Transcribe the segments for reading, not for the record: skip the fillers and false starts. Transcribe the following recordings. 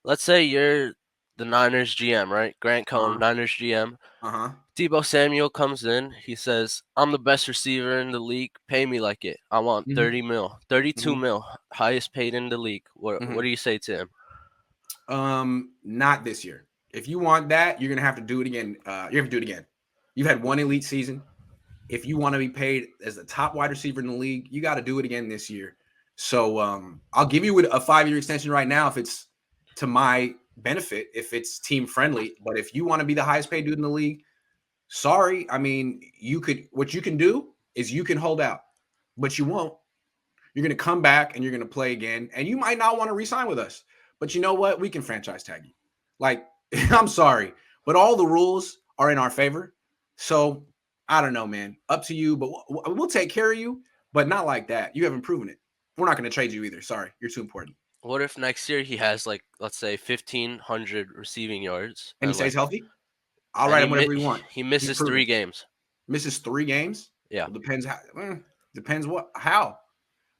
let's say you're the Niners GM, right? Grant Cohn, Uh-huh. Niners GM. Uh-huh. Deebo Samuel comes in. He says, "I'm the best receiver in the league. Pay me like it. I want Mm-hmm. 30 mil, 32 Mm-hmm. mil, highest paid in the league." What Mm-hmm. do you say to him? Not this year. If you want that, you're gonna have to do it again. You have to do it again. You've had one elite season. If you want to be paid as the top wide receiver in the league, you got to do it again this year. So I'll give you a 5-year extension right now if it's to my benefit, if it's team friendly. But if you want to be the highest paid dude in the league, sorry. I mean, what you can do is you can hold out, but you won't. You're going to come back and you're going to play again, and you might not want to re-sign with us. But you know what? We can franchise tag you. Like, I'm sorry, but all the rules are in our favor. So I don't know, man. Up to you, but we'll take care of you, but not like that. You haven't proven it. We're not going to trade you either. Sorry, you're too important. What if next year he has like, let's say, 1,500 receiving yards And he and stays like, healthy. I'll and write him whatever we want. he He's misses proven. 3 games? Misses 3 games. Yeah, Well, depends how. Depends what how.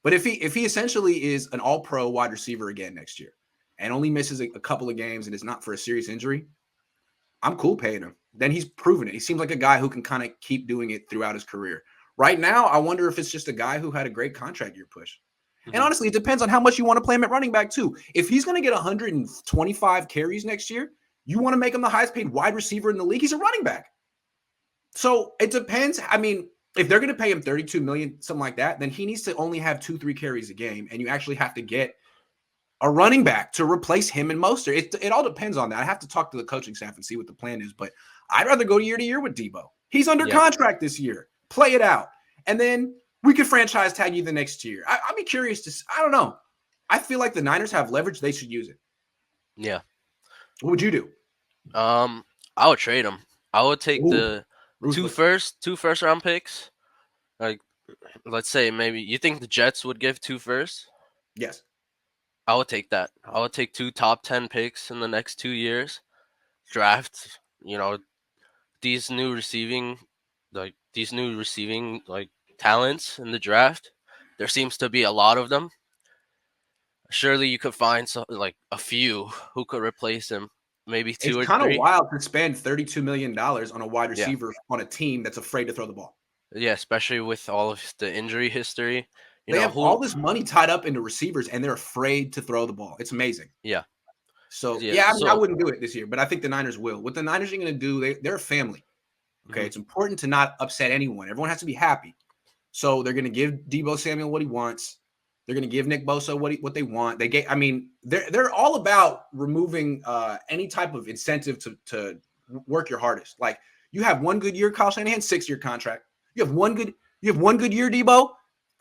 But if he essentially is an all pro wide receiver again next year and only misses a couple of games and it's not for a serious injury, I'm cool paying him. Then he's proven it. He seems like a guy who can kind of keep doing it throughout his career. Right now, I wonder if it's just a guy who had a great contract year push. And hmm honestly, it depends on how much you want to play him at running back, too. If he's going to get 125 carries next year, you want to make him the highest paid wide receiver in the league. He's a running back. So it depends. I mean, if they're going to pay him 32 million, something like that, then he needs to only have 2-3 carries a game. And you actually have to get a running back to replace him and Mostert. It all depends on that. I have to talk to the coaching staff and see what the plan is, but I'd rather go year to year with Deebo. He's under yeah, contract this year. Play it out. And then we could franchise tag you the next year. I'd be curious to, I don't know. I feel like the Niners have leverage. They should use it. yeah. What would you do? I would trade him. I would take Ooh, the ruthless. two first round picks. Like, let's say maybe you think the Jets would give 2 firsts. Yes. I would take that. I would take 2 top 10 picks in the next 2 years. Draft, these new receiving, like talents in the draft. There seems to be a lot of them. Surely you could find like a few who could replace him. Maybe It's two or kind of three. wild to spend $32 million on a wide Yeah, receiver on a team that's afraid to throw the ball. yeah. Especially with all of the injury history. They have all Who? this money tied up into receivers and they're afraid to throw the ball. It's amazing. Yeah, So, yeah. yeah, I mean, I So, wouldn't do it this year, but I think the Niners will. What the Niners are going to do, they're a family. Okay. mhm, It's important to not upset anyone. Everyone has to be happy. So they're going to give Deebo Samuel what he wants. They're going to give Nick Bosa what they want. I mean, they're all about removing any type of incentive to work your hardest. Like you have one good year, Kyle Shanahan, 6-year contract. You have one good year, Deebo,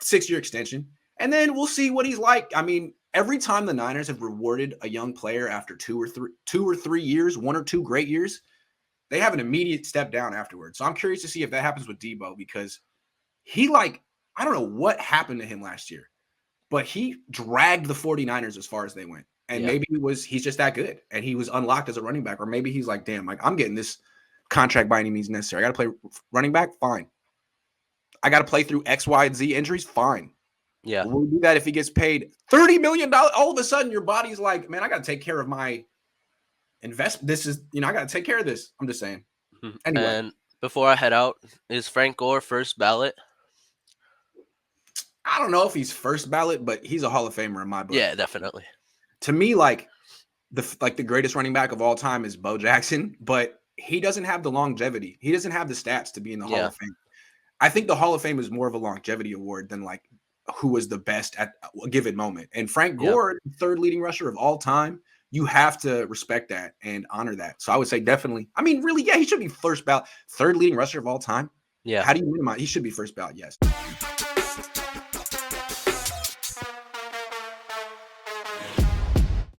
6-year extension. And then we'll see what he's like. I mean, every time the Niners have rewarded a young player after 2 or 3 years, 1 or 2 great years, they have an immediate step down afterwards. So I'm curious to see if that happens with Deebo because I don't know what happened to him last year, but he dragged the 49ers as far as they went. And yeah, maybe he's just that good and he was unlocked as a running back, or maybe he's like, damn, like I'm getting this contract by any means necessary. I got to play running back. Fine. I got to play through X, Y, and Z injuries. Fine. yeah. We'll do that if he gets paid $30 million. All of a sudden your body's like, man, I got to take care of my investment. I got to take care of this. I'm just saying. Mhm. Anyway, And before I head out, is Frank Gore first ballot? I don't know if he's first ballot, but he's a Hall of Famer in my book. Yeah, definitely. To me, the greatest running back of all time is Bo Jackson, but he doesn't have the longevity. He doesn't have the stats to be in the Hall Yeah, of Fame. I think the Hall of Fame is more of a longevity award than like who was the best at a given moment. And Frank yeah. Gore, third leading rusher of all time, you have to respect that and honor that. So I would say definitely. I mean, really, yeah, he should be first ballot, third leading rusher of all time. Yeah. How do you minimize? He should be first ballot, yes.